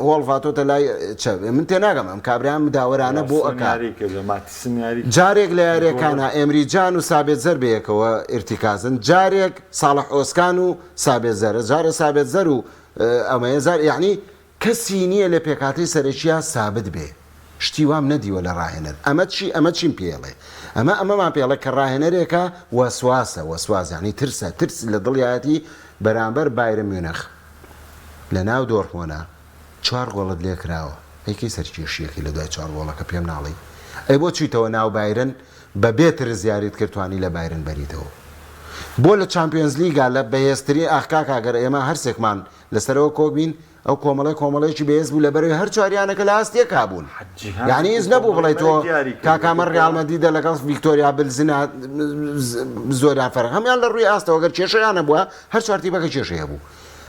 وەڵفاتۆتە لای چەپ من تێناگەم ئەم کابرایان مداوەرانە بۆ ئەکا جارێک لە یاریەکانە ئێمریجان و سابێتزەر بەیەکەوە ئرتیکازن جارێک ساڵح ئۆسکان و سابێتزەرە جارە سابێتزەر و ئەمەیە زار یعنی کەسی نییە لە پێکاتی سەرەکیە سابت بێ شتی وام نەدیوە لە ڕاهێنەر ئەمە چیم پێڵێ ئەمەمان پێڵێ کە ڕاهێنەرێکە وەسواسە وەسواز یعنی ترسە ترس لە دڵیاتی بەرامبەر بایرن میونخ لە ناو دۆرتمۆنە 4 گۆڵت لێ کراوە ئەیکەی سەرکێشیەکەی لە دوای 4 گۆڵەکە پێم ناڵی ئەی بۆ چیتەوە ناو بایرن بە بێتر زیاریت کردوانی لە بایرن بەریتەوە بۆ لە چامپیۆنز لیگا لە بەهێزترین ئاخکاکەگەر ئێمە هەرسێکمان لەسەرەوە کۆبین ئەو کۆمەڵێکی بەهێز بوو لە بەرەوەی هەر چواریانەکە لە ئاستێک هابوون یعنی هیچ نەبوو بڵێ تۆ کاکامە ڕیال مەدریدە لەگەڵ ڤیکتۆریا بلزنە زۆریان فەرق هەمیان لە ڕووی ئاستەوە گەر کێشەیانە بووە هەر چارتیپەکە کێشەیە بوو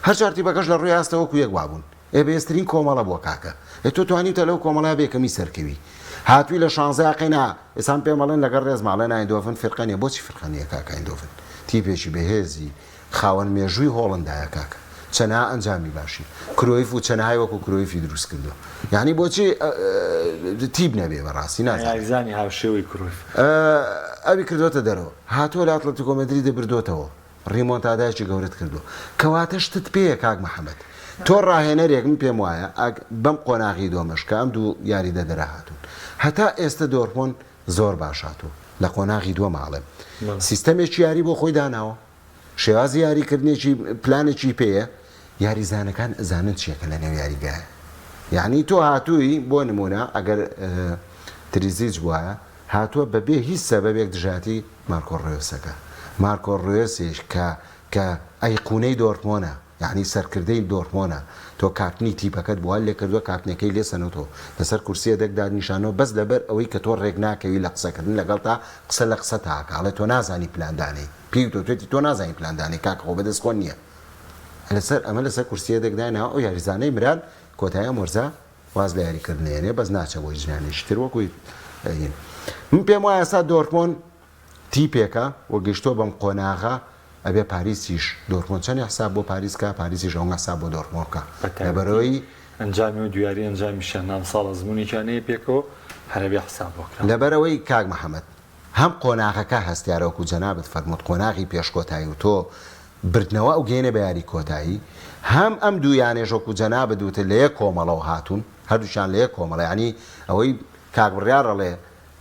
هەر چارتیپەکەش لە ڕووی ئاستەوە وەکو یەک وابوون بەهێزترین کۆمەڵە بووە کاکە تۆ توانیتە لەو کۆمەڵا بێکەمی سەرکەوی هاتووی لە 16 قینا ئێسان پێم بەڵێن لەگەڵ ڕێزماڵێن ئایندۆڤن فرقەنیە بۆچی فرقەنیە کاکە ئایندۆڤن تیپێکی بەهێزی خاوەن مێژووی هۆڵندایە کاکە چەنها ئەنجامی باشی کرۆیف و چەنهای وەکو کرۆیفی دروست کردو یعنی بۆچی تیب نەبێ بەڕاستی نازانی هاوشێوەی کرۆیف ئەوی کردوتە دەرەوە هاتووە لە ئەتلەتیکۆ مەدریدە بردوتەوە ڕیمۆنتادایەکی گەورەت کردو کەواتە شتت پێیە کاک محەممەد تۆ ڕاهێنەرێک من پێم وایە بەم قۆناغی دۆمەشکە ئەم دوو یاریدە دەراهاتون هەتا ئێستا دۆرمۆن زۆر باشاتوو لە قۆناغی دووە ماڵێ سیستەمێکی یاری بۆ خۆی داناوە شێوازی یاریکردنێکی پلانێکی پێیە یاریزانەکان ئەزانن چیەکە لە نێو یاریگایە یعنی تۆ هاتووی بۆ نمونە ئەگەر تریزیج وایە هاتووە بەبێ هیچ سەبەبێک دژاتی مارکۆ ڕێوسەکە مارکۆ ڕێوسێش کە ئەیقونەی دۆرمۆنە یعنی سەرکردەی دۆرمۆنە تۆ کاتنی تیپەکەت بووە لێ کردووە کاتنەکەی لێ سەنەوتۆ لەسەر کورسیە دەکدا نیشانەوە بەس لەبەر ئەوەی کە تۆ ڕێک ناکەوی لە قسەکردن لەگەڵ تا قسە لە قسە تاکڵێت تۆ نازانی پلاندانەی پێی تۆێتی تۆ نازانی پلاندانی کاکەەوە بەدەست خۆ نییە لەسەر ئەمە لەسەر کورسیە دەکدانەوە ئەو یاریزانەی مران کۆتایە مۆرزە واز لە یاریکردنێنێ بەس ناچە بۆی ژیانیشتر وەکوی من پێم وایە ئێستا دۆرمۆن تیپێکە وە گەشتۆ بەم قۆناغا ئەبێ پاریسیش دۆرمۆن چەند حساب بۆ پاریسکە پاریسیش ئەو حساب بۆ دۆرمۆنکە لەبەرەوەی ئەنجامی و دویاری ئەنجامی شەنان ساڵە زمونێکیانەیە پێکەوە هەرەبێ حساب بۆکرا لەبەرەوەی کاک محەممەد هەم قۆناغەکە هەستیارەوەکو جەنابەت فەرمووت قۆناغی پێشکۆتایی و تۆ بردنەوە ئەو گەێنە بە یاری کۆتایی هەم ئەم دوویانێژۆکو جەنابەت دوتە لە یەک کۆمەڵەوە هاتوون هەردووشان لە یەک کۆمەڵە ینی ئەوەی کاک بڕیاڕەڵێ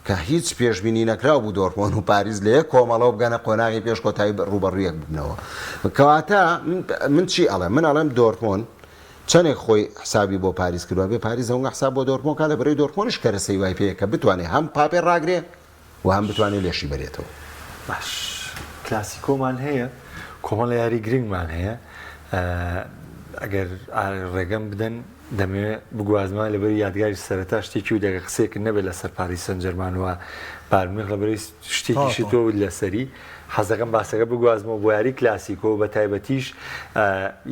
کە هیچ پێشبینی نەکراو بوو دۆرمۆن و پاریس لە یەک کۆمەڵەوە بگەنە قۆناغی پێشکۆتایی ڕوبەڕوویەک ببنەوە کەواتە من چی ئەڵێ من ئەڵێم دۆرمۆن چەندێک خۆی حسابی بۆ پاریس کردووە بێ پاریس ئەوە حساب بۆ دۆرمۆنکە لە بەرەی دۆرمۆنش کەرەسەی وای پێەیە کە بتوانێت هەم پاپێ ڕاگرێ و هەم بتوانێت لێشی بەرێتەوە باش کلاسیکۆمان هەیە کۆمەڵە یاری گرنگمان هەیە ئەگەر ڕێگەم بدەن دەمەوێت بگوازمان لەبەر یادگاری سەرەتا شتێکی و دەگە قسێکرد نەبێت لەسەر پاریس سەن ژەرمانوە بارمیخ لەبەری شتێکیشی تۆ لەسەری حەزەکەم باسەکە بگوازمەوە بۆ یاری کلاسیکۆ بە تایبەتیش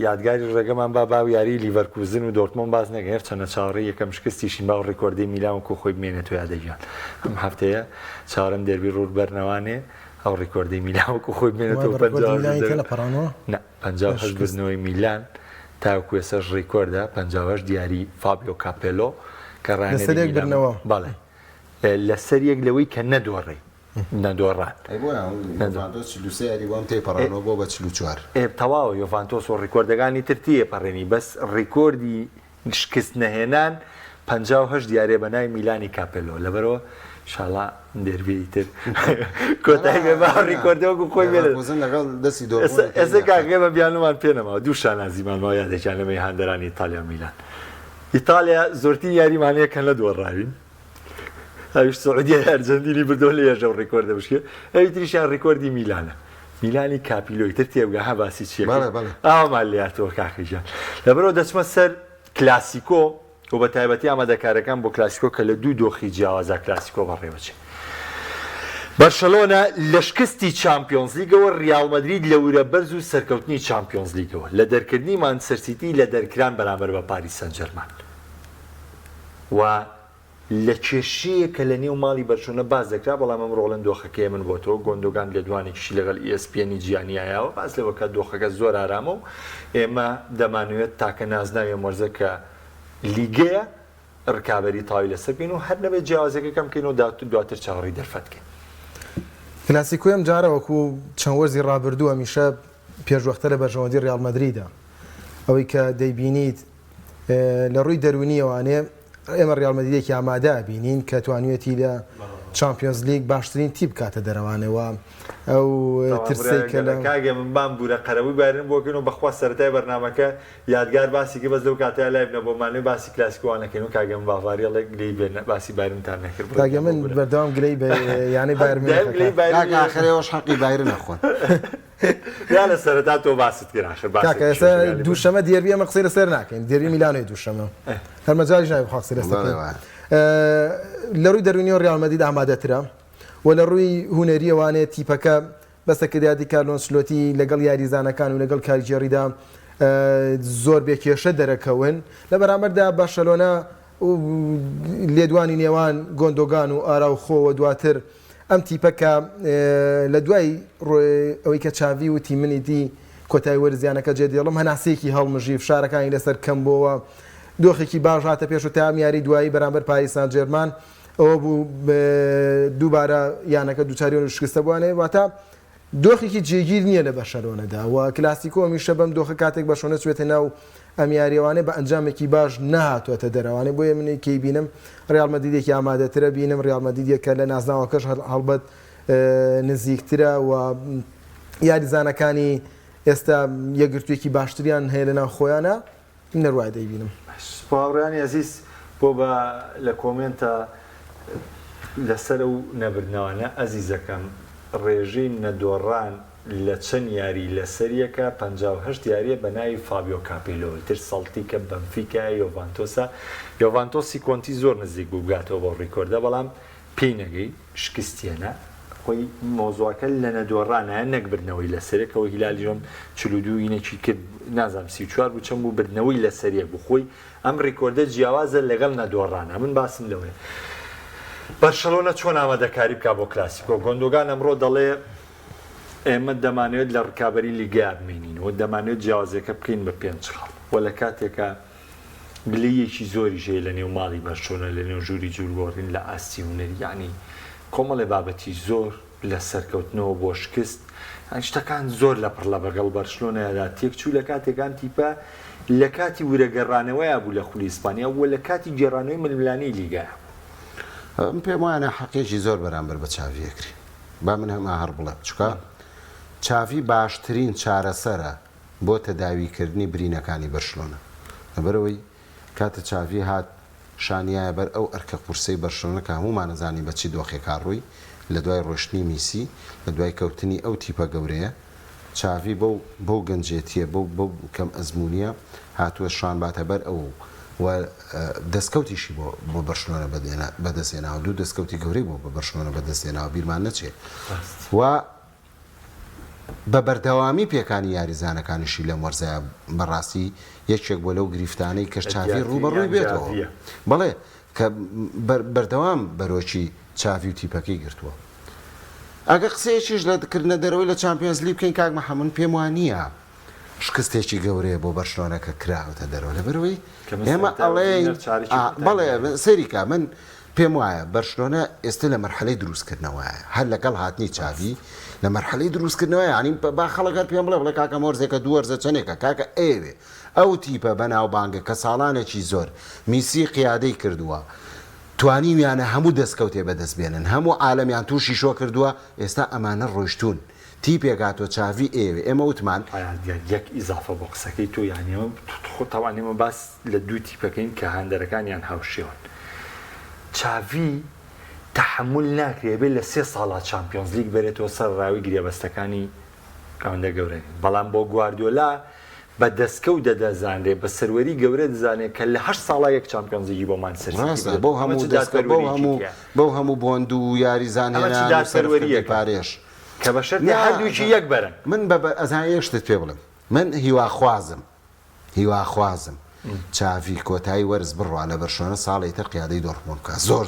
یادگاری ڕێگەمان با یاری لیڤەرکوزن و دۆرتمۆن باز نەگەر چەنە چاوەڕێی یەکەم شکستیشین با و ڕێکۆردەی میلان و خۆی بمێنێتەوە یادەگیان ئەم هەفتەیە چاوەڕێم دەربی ڕووربەرنەوانێ ئەو ڕێکۆردەی میلان و خۆی بمێنێتەوە 50 بردنەوەی میلان تاوەکو ێسەش ڕێکۆردە 50 دیاری فابیۆ کاپێلۆ کە ڕانێک برنەوە بەڵێ لەسەر یەک لەوەی کە نەدۆڕێ نەدۆڕان تەواوە یۆڤانتۆس و ڕێکۆردەکانی ترتیە پەڕێنی بەس ڕێکۆردی شکست نەهێنان 50 دیارێ بە ناوی میلانی کاپێلۆ لەبەرەوە شاڵا دەربی تر کۆتایی با ڕێکۆردەوەکو خۆی ئێستا کاکێمە بیانمان پێنەماوە دوو شانازیمانەوە یادێکیان لەمەی هاندەرانی ئیتالیا میلان ئیتالیا زۆرتی یاریمانەیە کە نەدۆڕاوین ئەویش سعودیە ئەرجەنتینی بردۆ لە ێژە و ڕێکۆردە بشکێ ئەوی تریشیان ڕێکۆردی میلانە میلانی کاپیلۆی تر تێبگە ها باسی چیە ئامان لاتەوە کاخیژان لەبەرەوە دەچمە سەر کلاسیکۆ و بە تایبەتی ئامادەکارەکان بۆ کلاسیکۆ کە لە دوو دۆخی جیاوازە کلاسیکۆ بەڕێوەچێ بەرشەلۆنە لە شکستی چامپیۆنز لیگەوە ریال مەدرید لە ورە بەرز و سەرکەوتنی چامپیۆنز لیگەوە لە دەرکردنی مانچستەر سیتی لە دەرکران بەرامبەر بە پاریس سەن ژەرمان و لە کێشەیە کە لە نێو ماڵی بەرشۆنە باز دەکرا بەڵام ئەم ڕۆڵەن دۆخەکەی من بۆتەوە گۆندۆگان لە دوانێکیشی لەگەڵ ESPN جیانیایەوە باز لەوە کە دۆخەکە زۆر ئارامە و ئێمە دەمانوێت تاکە نازناوی مۆرزە کە لیگەیە ڕکابەری تاوی لەسەر بین و هەر نەبێت جیاوازەکە کەم بکەین و دواتر چاوەڕی دەرفەتکەین کلاسیکۆی ئەم جارە وەکو چەند وەرزی ڕابردووە میشە پێشوەختە لە بەرژەوەندی ریال مەدریدە ئەوەی کە دەیبینیت لە ڕووی دەرونیەوانێ ئێمە ریال مەدریدێکی ئامادە بینین کە توانوێتی لە چامپیۆنز لیگ باشترین تیپ کاتە دەرەوانەوە ئەو ترسەی کە لە کاگە من بام بوورە قەرەوەی بارن بۆکەن و بەخوا سەرەتای بەرنامەکە یادگار باسیکە بەس لەو کاتەیە لای بنە بۆمانەوەی باسی کلاسیکوانەکەن و کاگەم باڤاریەڵێک گلەی بێنە باسی بارنتان نەکرد کاگە من بەردەوام گلەی یانەی کاکە ئاخرەوەش حەقی بایر نەخۆن یا لە سەرەتا تۆ باست کرد آخر کاکە ئێستا دووشەمە دێربی ئەمە قسەی لەسەر ناکەین دێربی میلانۆی دووشەمە هەرمەجاریش ناوی خاکسی لەستەکەین لە ڕووی دەرونی ڕیال مەدرید ئامادەترە و لە ڕووی هونەریەوانێ تیپەکە بەسە کردیاتی کارلۆس ئەنچلۆتی لەگەڵ یاریزانەکان و لەگەڵ کاریگێڕیدا زۆر بێکێشە دەرەکەون لە بەرامبەردا باشەلۆنە لێدوانی نێوان گۆندۆگان و ئاراوخۆوە دواتر ئەم تیپەکە لە دوای ئەوەی کە چاوی وتی منی دی کۆتایی وەرزیانەکە جێدێڵم هەناسەیەکی هەڵمژی فشارەکانی لەسەر کەم بۆەوە دۆخێکی باش هاتە پێش و تا یاری دوایی بەرامبەر پاریس سان ژێرمان ئەوە بوو دووبارە یانەکە دووچاریۆن و شکستە بوانێ واتە دۆخێکی جێگیر نییە لە بەشەرۆنەدا و کلاسیکۆ میشە بەم دۆخە کاتێک بەشۆنە چوێتە ناو ئەم یاریەوانێ بە ئەنجامێکی باش نهاتوەتە دەرەوانێ بۆیە منی کەی بینم ڕیال مەدریدێکی ئامادەترە بینم ڕیال مەدریدێکە لە نازناوەکەش هەڵبەت نزیکترە و یاریزانەکانی ئێستا یەکگرتوێکی باشتریان هەیە لە ناو خۆیانە نەڕوای دەیبینم. سپاڕیانی عزیز بۆ بە لە کۆمنتە لەسەر و نەبردنەوەنە ئەزیزەکەم ڕێژەی نەدۆڕان لە چەند یاری لەسەریەکە 58 یاریە بە ناوی فابیۆ کاپیلۆ تر سەڵتیکە بەنفیکا یۆڤانتۆسە یۆڤانتۆسی کۆنتی زۆر نزیک بوو بگاتەوە بۆ ڕیکۆردە بەڵام پێی نەگەی شکستیانە خۆی مۆزوعەکە لە نەدۆڕانە نەکبردنەوەی لەسەرێکەوە هیلالیۆم 42 یینێکی کرد نازانم 34 بوو چەند بوو بردنەوەی لەسەریەک بوو خۆی ئەم ڕیکۆردە جیاوازە لەگەڵ نەدۆڕانە من باسم لەوەیە بەرشەلۆنە چۆن ئامادەکاری بکا بۆ کلاسیکۆ گۆندۆگان ئەمڕۆ دەڵێ ئێمە دەمانوێت لە ڕکابەری لیگا بمێنینەوە دەمانوێت جیاوازەکە بکەین بە 5 خاڵ وە لە کاتێکە گلەیەکی زۆری ژێ لە نێو ماڵی بەرشۆنە لە نێو ژووری جوورگۆڕین لە ئاستی هونەری یعنی کۆمەڵێ بابەتی زۆر لە سەرکەوتنەوە بۆ شکست شتەکان زۆر لە پڕ لە بەگەڵ بەرشلۆنەیەدا تێکچوو لە کاتێکان تیپە لە کاتی وورەگەڕانەوەیە بوو لە خولی ئیسپانیا وە لە کاتی گێڕانەوەی ململانەی لیگایە پێم وایە حەقێکی زۆر بەرامبەر بە چاویەکری با من هەمە هەر بڵێ بچکە چاوی باشترین چارەسەرە بۆ تەداویکردنی برینەکانی بەرشلۆنە لەبەرەوەی کاتە چاوی هات شانیایە بەر ئەو ئەرکە قورسەی بەرشلۆنە کە هەمومان نەزانی بە چی دۆخێکا ڕووی لە دوای ڕۆشتنی میسی لە دوای کەوتنی ئەو تیپە گەورەیە چاوی بەو گەنجێتیە بەو کەم ئەزمونیە هاتووە شان باتە بەر ئەو و دەستکەوتیشی بۆ بەرشلۆنە بەدەستێناوە دوو دەستکەوتی گەورەی بۆ بە بەرشلۆنە بەدەستێناوە بیرمان نەچێت و بە بەردەوامی پێکانی یاریزانەکانیشی لە وەرزایە بەڕاستی یەکێک بۆ لەو گریفتانەی کە چاوی ڕوبەڕووی بێتەوە بەڵێ کە بەردەوام بەرۆکی چاوی و تیپەکەی گرتووە ئەگە قسەیەکیش لە کردنە دەرەوەی لە چامپیۆنز لیگ بکەین کاک محەممەد پێم وانە شکستێکی گەورەیە بۆ بەرشلۆنەکە کراوەتە دەرەوە لەبەرەوەی ئێمە ئەڵێ بەڵێ سەریکە من پێم وایە بەرشلۆنە ئێستا لە مەرحەلەی دروستکردنەوەیە هەر لەگەڵ هاتنی چاوی لە مەرحەلەی دروستکردنەوە ینی با خەڵەکە پێم بڵێ کاکە مۆرزێکە دووەرزە چەندێکە کاکە ئێوێ ئەو تیپە بەناوبانگە کە ساڵانێکی زۆر میسی قیادەی کردووە توانیمیانە هەموو دەستکەوتێ بەدەست بێنن هەموو عالەمیان تووشی شۆ کردووە ئێستا ئەمانە ڕۆیشتون تیپێکاتۆ چاوی ئێوێ ئێمە وتمان یەک ئیزافە بۆ قسەکەی تۆ یانیەوە خۆتەوانێمە باس لە دوو تیپەکەین کە هەندەرەکانیان هاوشێوەن چاوی تحمل ناکرێت بێت لە 3 ساڵات چامپیۆنز لیگ بێتەوە سەر ڕاوی گریێبەستەکانی ئەوەندە گەورەی بەڵام بۆ گواردیۆلا بە دەستکەوت دەدەزانرێت بە سەروەری گەورە دەزانێت کە لە 8 ساڵە یەک چامپیۆنزیی بۆمان سەر بەو هەموو بۆند و یاریزان هێنان سەروەریە پارێش کە بە شەرتی هەردووکی یەک بەرن من بە ئەزان شتت پێ بڵم من هیواخوازم چاوی کۆتایی وەرز بڕوا لە بەرشۆنە ساڵی تر قیادەی دۆرتمۆند بکە زۆر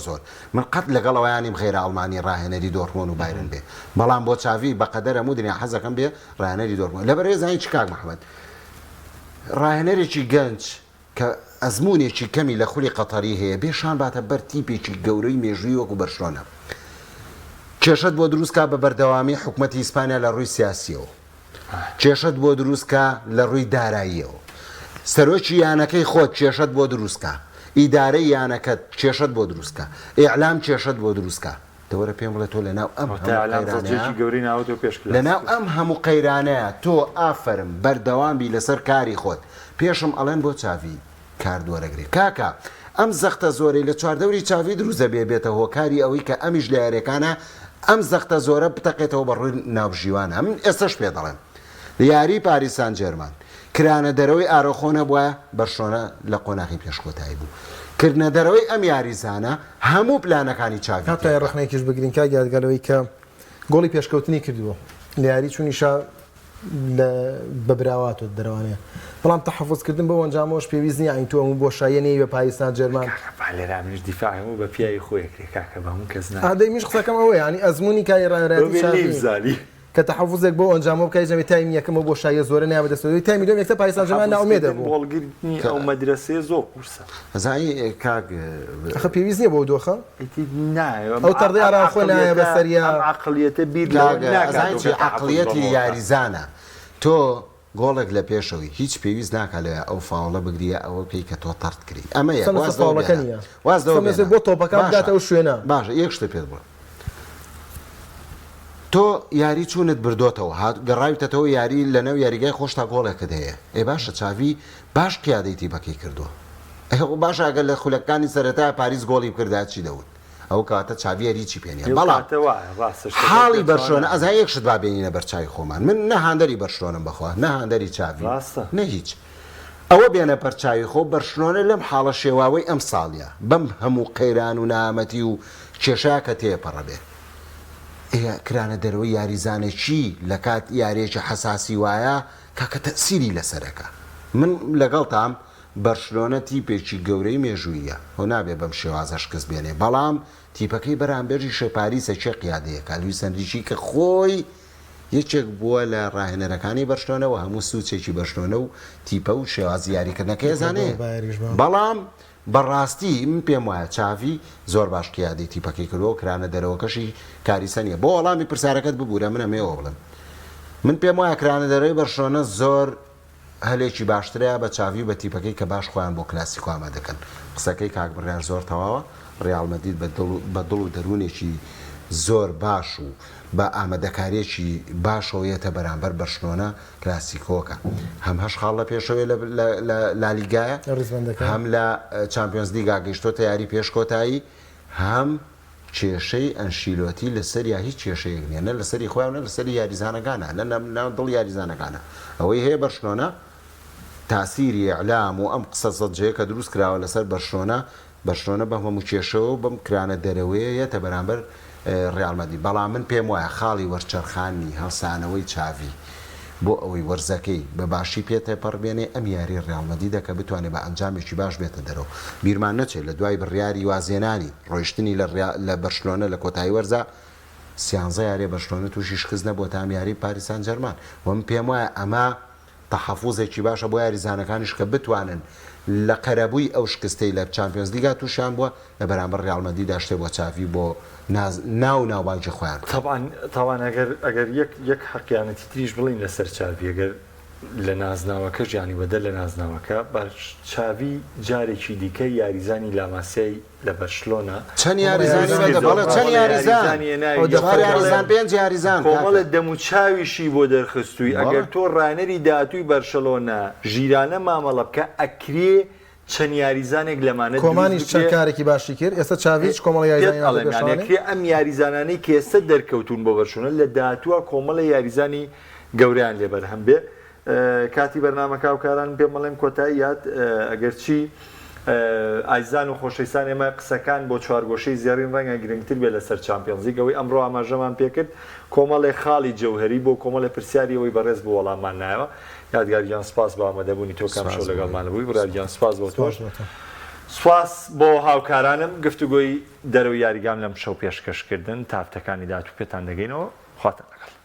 من قەت لەگەڵەوەیانیم غێرە ئەڵمانی ڕاهێنەری دۆرتمۆند و بایرن بێ بەڵام بۆ چاوی بەقەدەر هەموو دنیا حەزەکەم بێ ڕاهێنەری دۆرتمۆند لەبەر ێزانی چ کاک محەممەد ڕاهێنەرێکی گەنج کە ئەزمونێکی کەمی لە خولی قەتەری هەیە بێشان باتە بەر تیپێکی گەورەی مێژووی وەکو بەرشلۆنە کێشت بۆ دروستکە بە بەردەوامی حکوومەتی ئیسپانیا لە ڕووی سیاسیەوە کێشت بۆ دروستکە لە ڕووی داراییەوە سەرۆکی یانەکەی خۆت کێشت بۆ دروستکە ئیدارەی یانەکەت کێشت بۆ دروستکە ئیعلام کێشت بۆ دروستکە دەوەرە پێم بڵێ تۆ لە ناو ئەم تاجێکی گەوری ناوتۆ پێشکرد لە ناو ئەم هەموو قەیرانەیە تۆ ئافرم بەردەوامی لەسەر کاری خۆت پێشم ئەڵێن بۆ چاوی کار دووەرەگری کاکە ئەم زەختە زۆرەی لە چواردەوری چاوی دروزە بێتە هۆکاری ئەوەی کە ئەمیش لە یاریەکانە ئەم زەختە زۆرە بتەقێتەوە بە ڕووی ناوژیوانە من ئێستش پێ دەڵێن یاری پاریس سان ژێرمان کرانە دەرەوەی ئارۆخۆنە بووە بەرشۆنە لە قۆناغی پێشکۆتایی بوو کردنە دەرەوەی ئەم یاریزانە هەموو پلانەکانی چاوی تا ڕخنێکیش بگرین کا یادگەرەوەی کە گۆڵی پێشکەوتنی کردووە لە یاری چونیشا لە بەبراواتۆ دەروانەیە بەڵام تەحەفوزکردن بۆ ئەنجامەوەش پێویست نیە ئەین تۆ هەموو بۆشایە نەی بە پاریس سان ژێرمان لێرا منیش دیفاع هەموو بە پیاوی خۆی کرێ کاکە بە هەموو کەس ئادەی میش قسەکەم ئەوە ینی ئەزمموی کای ڕێنەتی چاوی زالی کە تەحەفوزێک بۆ ئەنجامە بکای ژەمی تایم یەکەمە بۆ شایە زۆرە نیا بەدەستەوەی تایمی دوم یەکتە پاریس سان ژێرمان ناومێدە بوو بۆڵگرنی ئەو مەدرسەیە زۆر قورسە زای کاک ئەخە پێویست نییە بۆ دۆخە ئەو تەڕدەی ئاران خۆ نایە بەسەریا عقلیەتە بیر عقلیەتی یاریزانە تۆ گۆڵێک لە پێشەوەی هیچ پێویست ناکات لە ئەو فاوڵە بگریە ئەوە پێی کە تۆ تەرت کری ئەمە واز بۆ تۆپەکان بداتە ئەو شوێنە باشە یەک شتە پێت بڵێ تۆ یاری چوونت بردۆتەوە گەڕاویتەوە یاری لەنەو یاریگای خۆش تا گۆڵێکت هەیە ئێ باشە چاوی باش پیادەیتی بەکەی کردووە باش ئەگەر لە خولەکانی سەرەتا پاریس گۆڵی کردا چی دەوت ئەو کاتە چاویەری چی پێنیە بەڵام حاڵی بەرشۆنە ئەزای یەک شت بابێنینە بەرچاوی خۆمان من نەهاندەری بەرشۆنم بخوا نەهاندەری چاوی نە هیچ ئەوە بێنە پەرچاوی خۆ بەرشۆنە لەم حاڵە شێواوەی ئەم ساڵیە بەم هەموو قەیران و نامەتی و کێشا کە تێپەڕە بێ کرانە دەرەوەی یاریزانێکی لە کات یاریێکی حەساسی وایە کاکە تەسیری لەسەرەکە من لەگەڵ تام بەرشلۆنە تیپێکی گەورەی مێژوویە هۆ نابێ بەم شێوازەش کەس بێنێ بەڵام تیپەکەی بەرامبەری شەپاریسە چێ قیادەیەکە لویس ئەنریکی کە خۆی یەکێک بووە لە ڕاهێنەرەکانی بەرشلۆنەوە هەموو سوچێکی بەرشلۆنە و تیپە و شێواز یاریکردنەکەی زانێ بەڵام بەڕاستی من پێم وایە چاوی زۆر باش قیادەی تیپەکەی کردەوە کرانە دەرەوەکەشی کاریسە نیە بۆ وەڵامی پرسیارەکەت ببوورە منە مێوە بڵم من پێم وایە کرانە دەرەوەی بەرشلۆنە زۆر هەلێکی باشترە بە چاوی بە تیپەکەی کە باش خۆیان بۆ کلاسیکۆ ئامادەکەن قسەکەی کاک بڕیار زۆر تەواوە ڕیال مەدرید بە دڵ و دەروونێکی زۆر باش و بە ئامادەکاریەکی باشەوەیەتە بەرامبەر بەرشلۆنە کلاسیکۆکە هەم هەش خاڵ لە پێشەوەی لە لالیگایە هەم لە چامپیۆنز لیگا گەیشتۆتە یاری پێشکۆتایی هەم کێشەی ئەنشیلۆتی لەسەر یا هیچ کێشەیەک نیە نە لەسەری خۆیان نە لەسەری یاریزانەکانە لە ناو دڵ یاریزانەکانە ئەوەی هەیە بەرشلۆنە تاسیری ئەعلام و ئەم قسە سەدجەیە کە دروست کراوە لەسەر بەرشلۆنە بەم هەموو کێشەوە بەم کرانە دەرەوەیە تە بەرامبەر ڕیال مەدرید بەڵام من پێم وایە خاڵی وەرچەرخانی هەڵسانەوەی چاوی بۆ ئەوەی وەرزەکەی بە باشی پێتە پەڕبێنێ ئەم یاری ڕیال مەدریدە کە بتوانێت بە ئەنجامێکی باش بێتە دەرەوە بیرمان نەچێت لە دوای بڕیاری وازێنانی ڕۆیشتنی لە بەرشلۆنە لە کۆتایی وەرزە سیانزە یاری بەرشلۆنە تووشی شکست نەبووە تا ئەم یاری پاریس سان ژێرمان و من پێم وایە ئەمە تەحەفوزێکی باشە بۆ یاریزانەکانیش کە بتوانن لە قەرەبووی ئەو شکستەی لە چامپیۆنز لیگا تووشیان بووە لە بەرامبەر ڕیال مەدریدا شتێ بۆ چاوی بۆ ناوبانگی خۆیان تاوان ئەگەر یەک حەقیانەتی تریش بڵین لەسەر چاوی ئەگەر لە نازناوەکە ژیانی بەدە لە نازناوەکە چاوی جارێکی دیکە یاریزانی لاماسیای لە بەرشلۆنە چەند یاریزان پێنج یاریزان کۆمەڵە دەموچاویشی بۆ دەرخستووی ئەگەر تۆ ڕانەری داهاتووی بەرشلۆنە ژیرانە مامەڵە بکە ئەکرێ چەند یاریزانێک لەمانە کۆمانیش چەند کارێکی باشی کرد ئێستا چاویش کۆمەڵ یاریزانێکی ئەم یاریزانانەی کە ئێستا دەرکەوتون بۆ بەرشلۆنە لە داهاتووە کۆمەڵە یاریزانی گەوریان لێ بەرهەم بێ کاتی بەرنامەکە و کاران پێم بڵێم کۆتاییات ئەگەرچی ئایزان و خۆشەویستان ئێمە قسەکان بۆ چوارگۆشەی زیارین ڕەنگە گرنگتر بێ لەسەر چامپیۆنز لیگەوەی ئەمڕۆ ئاماژەمان پێکرد کۆمەڵی خاڵی جەوهەری بۆ کۆمەڵی پرسیاریەوەی بەڕێز بۆ وەڵاممان نایەوە یادگاریان سپاس بە ئامادەبوونی تۆ کام شەو لەگەڵمان بووی برادیان سپاس بۆ تۆش سپاس بۆ هاوکارانم گفتوگۆی دەرەوەی یاریگام لەم شەو پێشکەشکردن تافتەکانی داهاتوو پێتان دەگەینەوە خواتان لەگەڵ